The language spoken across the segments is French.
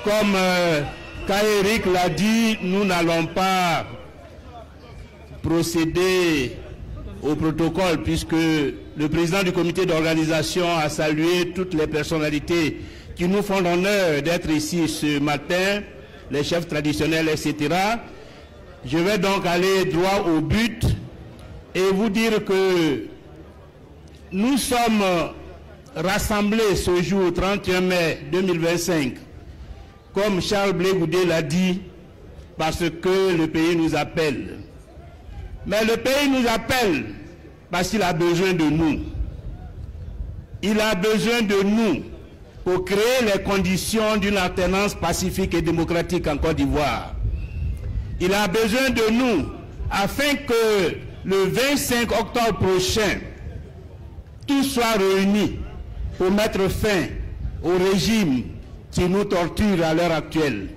comme Eric l'a dit, nous n'allons pas procéder au protocole puisque le président du comité d'organisation a salué toutes les personnalités qui nous font l'honneur d'être ici ce matin, les chefs traditionnels, etc. Je vais donc aller droit au but et vous dire que nous sommes rassemblés ce jour 31 mai 2025, comme Charles Blé Goudé l'a dit, parce que le pays nous appelle. Mais le pays nous appelle parce qu'il a besoin de nous. Il a besoin de nous pour créer les conditions d'une alternance pacifique et démocratique en Côte d'Ivoire. Il a besoin de nous afin que le 25 octobre prochain, tout soit réuni pour mettre fin au régime qui nous torture à l'heure actuelle.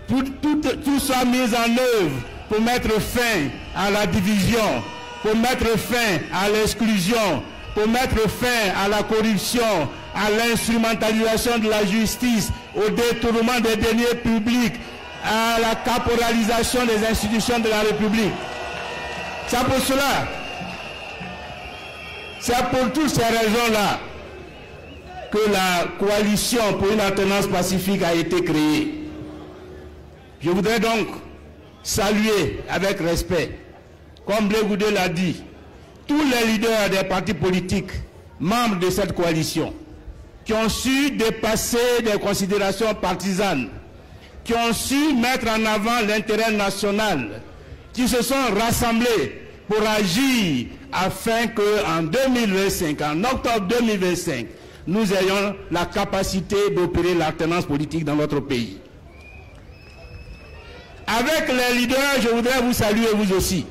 Tout soit mis en œuvre pour mettre fin à la division, pour mettre fin à l'exclusion, pour mettre fin à la corruption, à l'instrumentalisation de la justice, au détournement des deniers publics, à la caporalisation des institutions de la République. C'est pour cela, c'est pour toutes ces raisons-là que la coalition pour une alternance pacifique a été créée. Je voudrais donc saluer avec respect, comme Blé Goudé l'a dit, tous les leaders des partis politiques, membres de cette coalition, qui ont su dépasser des considérations partisanes, qui ont su mettre en avant l'intérêt national, qui se sont rassemblés pour agir afin qu'en 2025, en octobre 2025, nous ayons la capacité d'opérer l'alternance politique dans notre pays. Avec les leaders, je voudrais vous saluer vous aussi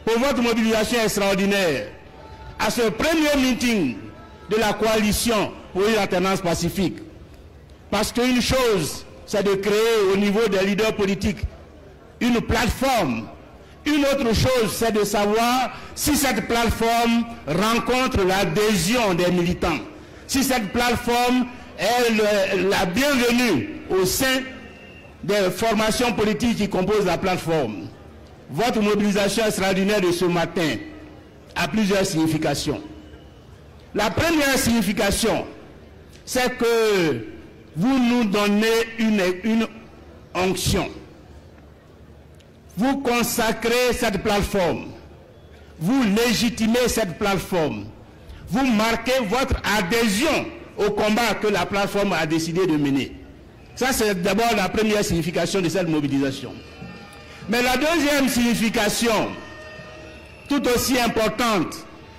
pour votre mobilisation extraordinaire à ce premier meeting de la coalition pour une alternance pacifique. Parce qu'une chose, c'est de créer au niveau des leaders politiques une plateforme. Une autre chose, c'est de savoir si cette plateforme rencontre l'adhésion des militants. Si cette plateforme est la bienvenue au sein des formations politiques qui composent la plateforme. Votre mobilisation extraordinaire de ce matin a plusieurs significations. La première signification, c'est que vous nous donnez une onction. Vous consacrez cette plateforme. Vous légitimez cette plateforme. Vous marquez votre adhésion au combat que la plateforme a décidé de mener. Ça, c'est d'abord la première signification de cette mobilisation. Mais la deuxième signification, tout aussi importante,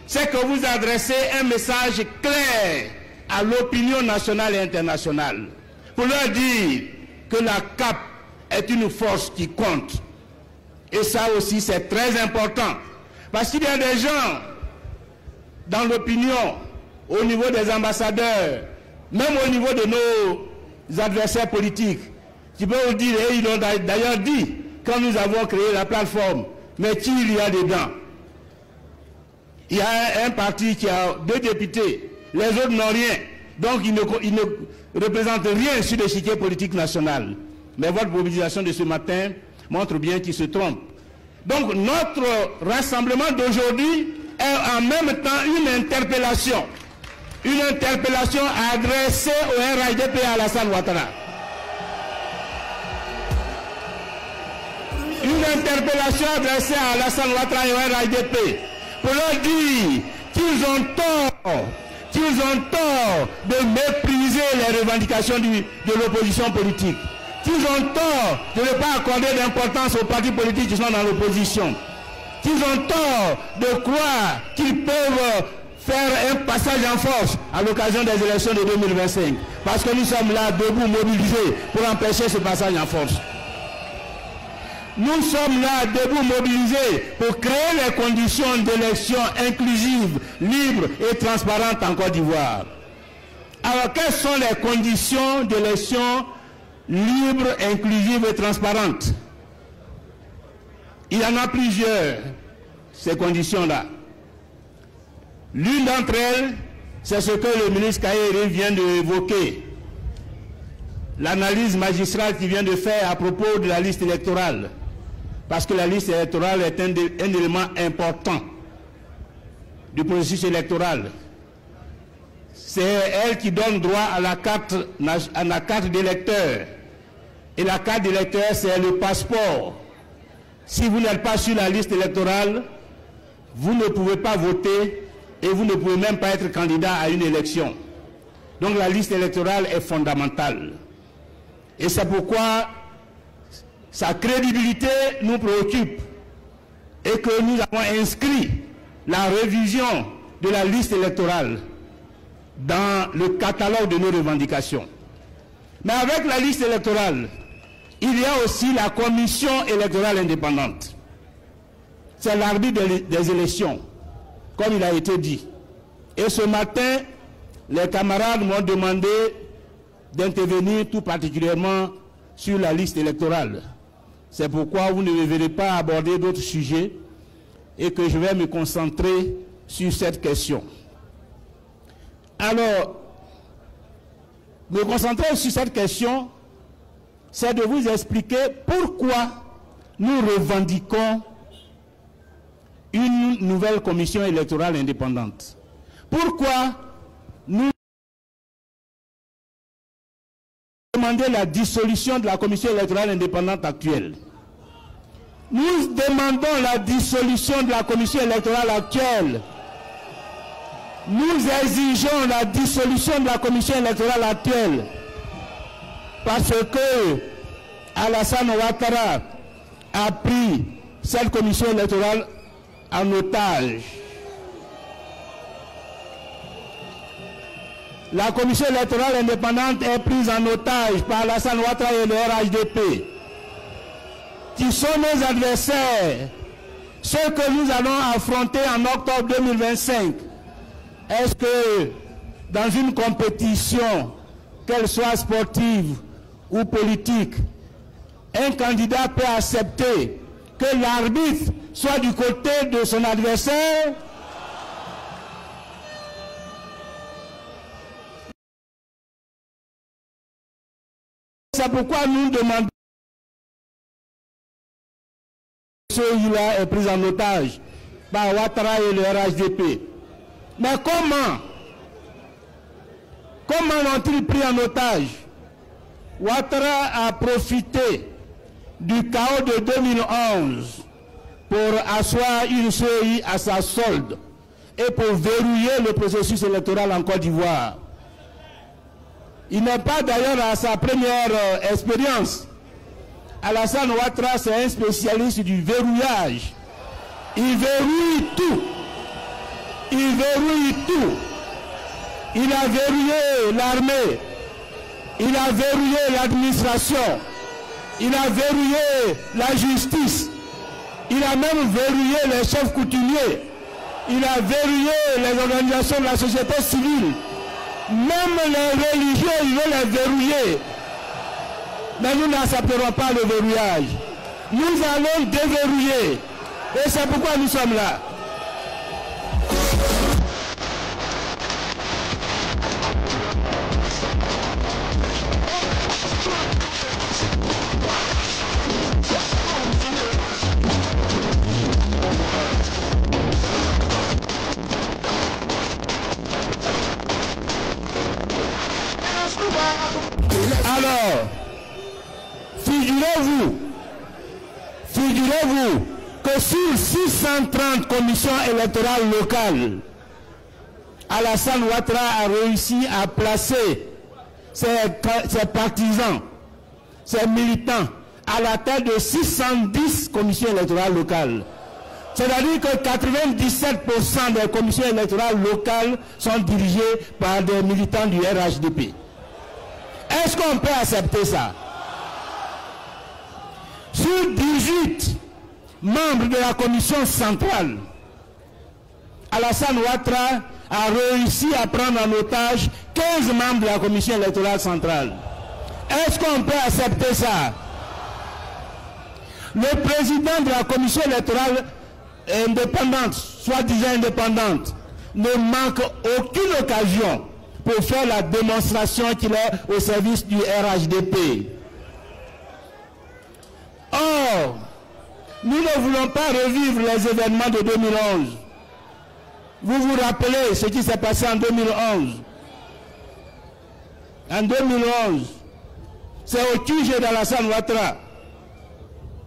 c'est que vous adressez un message clair à l'opinion nationale et internationale pour leur dire que la CAP est une force qui compte. Et ça aussi, c'est très important. Parce qu'il y a des gens dans l'opinion, au niveau des ambassadeurs, même au niveau de nos adversaires politiques, qui peuvent vous dire, et ils ont d'ailleurs dit, quand nous avons créé la plateforme, mais qui il y a dedans? Il y a un parti qui a 2 députés, les autres n'ont rien, donc ils ne représentent rien sur l'échiquier politique national. Mais votre mobilisation de ce matin montre bien qu'ils se trompent. Donc notre rassemblement d'aujourd'hui est en même temps une interpellation adressée au RHDP et à Alassane Ouattara. Une interpellation adressée à Alassane Ouattara et au RHDP pour leur dire qu'ils ont tort de mépriser les revendications de l'opposition politique, qu'ils ont tort de ne pas accorder d'importance aux partis politiques qui sont dans l'opposition, qu'ils ont tort de croire qu'ils peuvent faire un passage en force à l'occasion des élections de 2025. Parce que nous sommes là, debout, mobilisés, pour empêcher ce passage en force. Nous sommes là, debout, mobilisés, pour créer les conditions d'élections inclusives, libres et transparentes en Côte d'Ivoire. Alors, quelles sont les conditions d'élections libres, inclusives et transparentes? Il y en a plusieurs, ces conditions-là. L'une d'entre elles, c'est ce que le ministre Kaïri vient d'évoquer. l'analyse magistrale qu'il vient de faire à propos de la liste électorale. Parce que la liste électorale est un élément important du processus électoral. C'est elle qui donne droit à la carte d'électeur. Et la carte d'électeur, c'est le passeport. Si vous n'êtes pas sur la liste électorale, vous ne pouvez pas voter et vous ne pouvez même pas être candidat à une élection. Donc la liste électorale est fondamentale. Et c'est pourquoi sa crédibilité nous préoccupe et que nous avons inscrit la révision de la liste électorale dans le catalogue de nos revendications. Mais avec la liste électorale, il y a aussi la commission électorale indépendante. C'est l'arbitre des élections, comme il a été dit. Et ce matin, les camarades m'ont demandé d'intervenir tout particulièrement sur la liste électorale. C'est pourquoi vous ne me verrez pas aborder d'autres sujets et que je vais me concentrer sur cette question. Alors, me concentrer sur cette question, c'est de vous expliquer pourquoi nous revendiquons une nouvelle commission électorale indépendante. Pourquoi nous demandons la dissolution de la commission électorale indépendante actuelle. Nous demandons la dissolution de la commission électorale actuelle. Nous exigeons la dissolution de la commission électorale actuelle parce que Alassane Ouattara a pris cette commission électorale en otage. La commission électorale indépendante est prise en otage par Alassane Ouattara et le RHDP, qui sont nos adversaires, ceux que nous allons affronter en octobre 2025. Est-ce que dans une compétition, qu'elle soit sportive ou politique, un candidat peut accepter que l'arbitre soit du côté de son adversaire? C'est pourquoi nous demandons que celui-là est pris en otage par Ouattara et le RHDP. Mais comment l'ont-ils pris en otage? Ouattara a profité du chaos de 2011 pour asseoir une CEI à sa solde et pour verrouiller le processus électoral en Côte d'Ivoire. Il n'est pas d'ailleurs à sa première expérience. Alassane Ouattara, c'est un spécialiste du verrouillage. Il verrouille tout. Il verrouille tout. Il a verrouillé l'armée. Il a verrouillé l'administration. Il a verrouillé la justice. Il a même verrouillé les chefs coutumiers. Il a verrouillé les organisations de la société civile. Même les religieux, il veut les verrouiller. Mais nous n'accepterons pas le verrouillage. Nous allons déverrouiller. Et c'est pourquoi nous sommes là. Alors, figurez-vous que sur 630 commissions électorales locales, Alassane Ouattara a réussi à placer ses partisans, ses militants à la tête de 610 commissions électorales locales. C'est-à-dire que 97% des commissions électorales locales sont dirigées par des militants du RHDP. Est-ce qu'on peut accepter ça? Sur 18 membres de la commission centrale, Alassane Ouattara a réussi à prendre en otage 15 membres de la commission électorale centrale. Est-ce qu'on peut accepter ça? Le président de la commission électorale indépendante, soi-disant indépendante, ne manque aucune occasion pour faire la démonstration qu'il est au service du RHDP. Or, nous ne voulons pas revivre les événements de 2011. Vous vous rappelez ce qui s'est passé en 2011. En 2011, c'est au QG d'Alassane Ouattara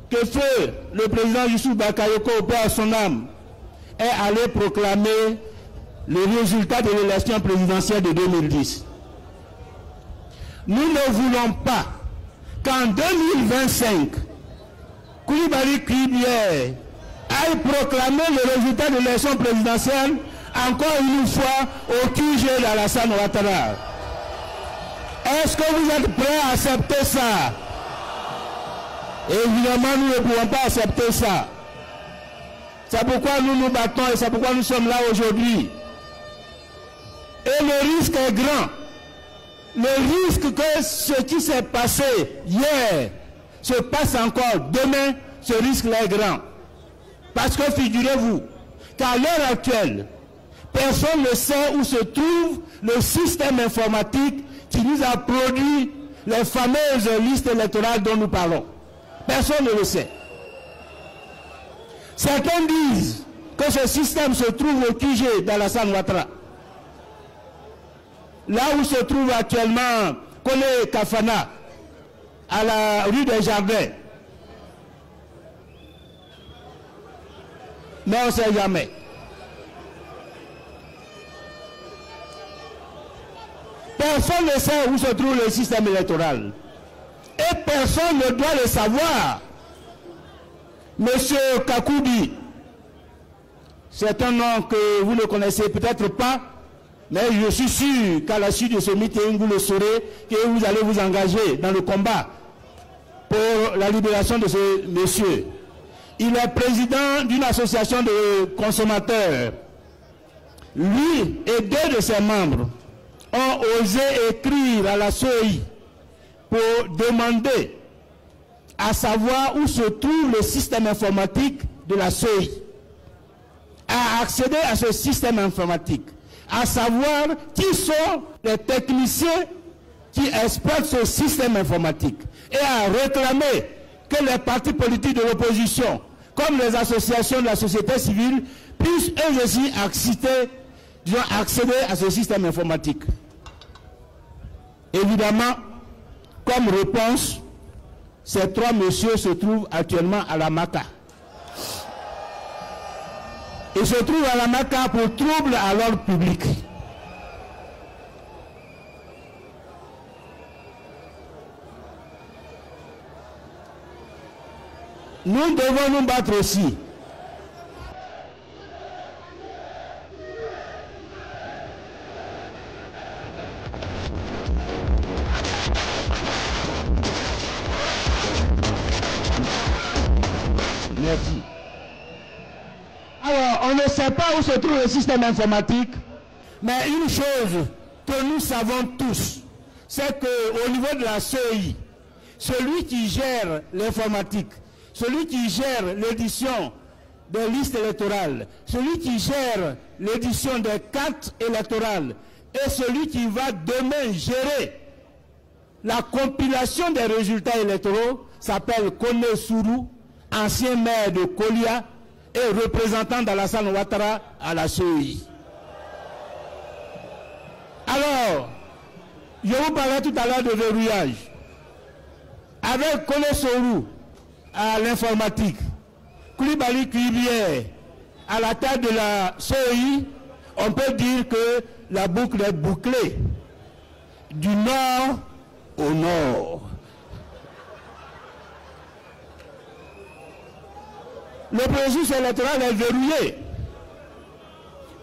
que feu le président Youssouf Bakayoko, paix à son âme, est allé proclamer le résultat de l'élection présidentielle de 2010. Nous ne voulons pas qu'en 2025, Coulibaly Kuibier aille proclamer le résultat de l'élection présidentielle encore une fois au QG d'Alassane Ouattara. Est-ce que vous êtes prêts à accepter ça? Évidemment, nous ne pouvons pas accepter ça. C'est pourquoi nous nous battons et c'est pourquoi nous sommes là aujourd'hui. Et le risque est grand. Le risque que ce qui s'est passé hier se passe encore demain, ce risque-là est grand. Parce que figurez-vous qu'à l'heure actuelle, personne ne sait où se trouve le système informatique qui nous a produit les fameuses listes électorales dont nous parlons. Personne ne le sait. Certains disent que ce système se trouve au QG d'Alassane Ouattara. Là où se trouve actuellement Kone Kafana, à la rue des Jardins. Mais on ne sait jamais. Personne ne sait où se trouve le système électoral. Et personne ne doit le savoir. Monsieur Kakoudi, c'est un nom que vous ne connaissez peut-être pas, mais je suis sûr qu'à la suite de ce meeting, vous le saurez, que vous allez vous engager dans le combat pour la libération de ce monsieur. Il est président d'une association de consommateurs. Lui et deux de ses membres ont osé écrire à la CEI pour demander à savoir où se trouve le système informatique de la CEI, à accéder à ce système informatique, à savoir qui sont les techniciens qui exploitent ce système informatique et à réclamer que les partis politiques de l'opposition, comme les associations de la société civile, puissent eux aussi accéder à ce système informatique. Évidemment, comme réponse, ces trois messieurs se trouvent actuellement à la MACA. Ils se trouvent à la MACA pour trouble à l'ordre public. Nous devons nous battre aussi. Merci. Alors, on ne sait pas où se trouve le système informatique, mais une chose que nous savons tous, c'est qu'au niveau de la CEI, celui qui gère l'informatique, celui qui gère l'édition des listes électorales, celui qui gère l'édition des cartes électorales et celui qui va demain gérer la compilation des résultats électoraux s'appelle Kone Sourou, ancien maire de Kolia et représentant d'Alassane Ouattara à la CEI. Alors, je vous parlais tout à l'heure de verrouillage. Avec Kone Sourou à l'informatique, Coulibaly Kuibier à la tête de la CEI, on peut dire que la boucle est bouclée du nord au nord. Le processus électoral est verrouillé.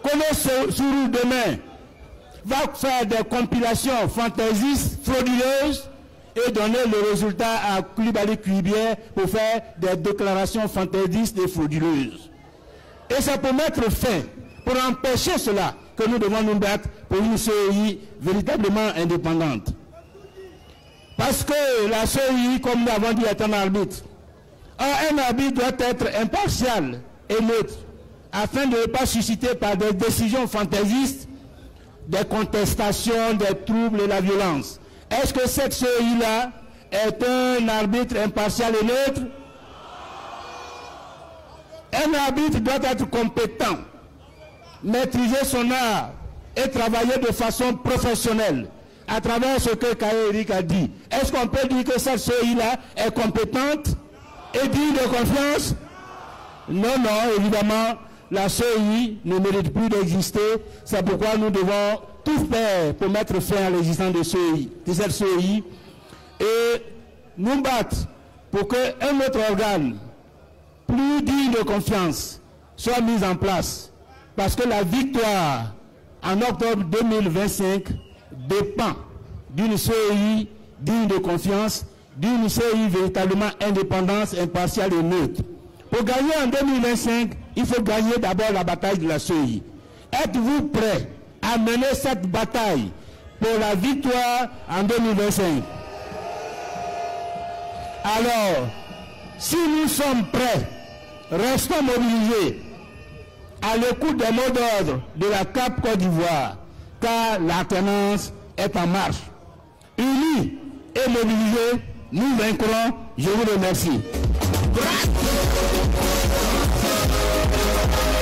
Kone Sourou demain va faire des compilations fantaisistes, frauduleuses et donner le résultat à Coulibaly Kuibier pour faire des déclarations fantaisistes et frauduleuses. Et c'est pour mettre fin, pour empêcher cela, que nous devons nous battre pour une CEI véritablement indépendante. Parce que la CEI, comme nous l'avons dit, est un arbitre. Or, un arbitre doit être impartial et neutre, afin de ne pas susciter par des décisions fantaisistes des contestations, des troubles et la violence. Est-ce que cette CEI-là est un arbitre impartial et neutre? Un arbitre doit être compétent, maîtriser son art et travailler de façon professionnelle à travers ce que Kaye Eric a dit. Est-ce qu'on peut dire que cette CEI-là est compétente et digne de confiance? Non, non, évidemment, la CEI ne mérite plus d'exister. C'est pourquoi nous devons tout faire pour mettre fin à l'existence de cette CEI et nous battre pour qu'un autre organe plus digne de confiance soit mis en place. Parce que la victoire en octobre 2025 dépend d'une CEI digne de confiance, d'une CEI véritablement indépendante, impartiale et neutre. Pour gagner en 2025, il faut gagner d'abord la bataille de la CEI. Êtes-vous prêts à mener cette bataille pour la victoire en 2025? Alors, si nous sommes prêts, restons mobilisés à l'écoute des mots d'ordre de la CAP Côte d'Ivoire, car l'alternance est en marche. Unis et mobilisés, nous vaincrons. Je vous remercie.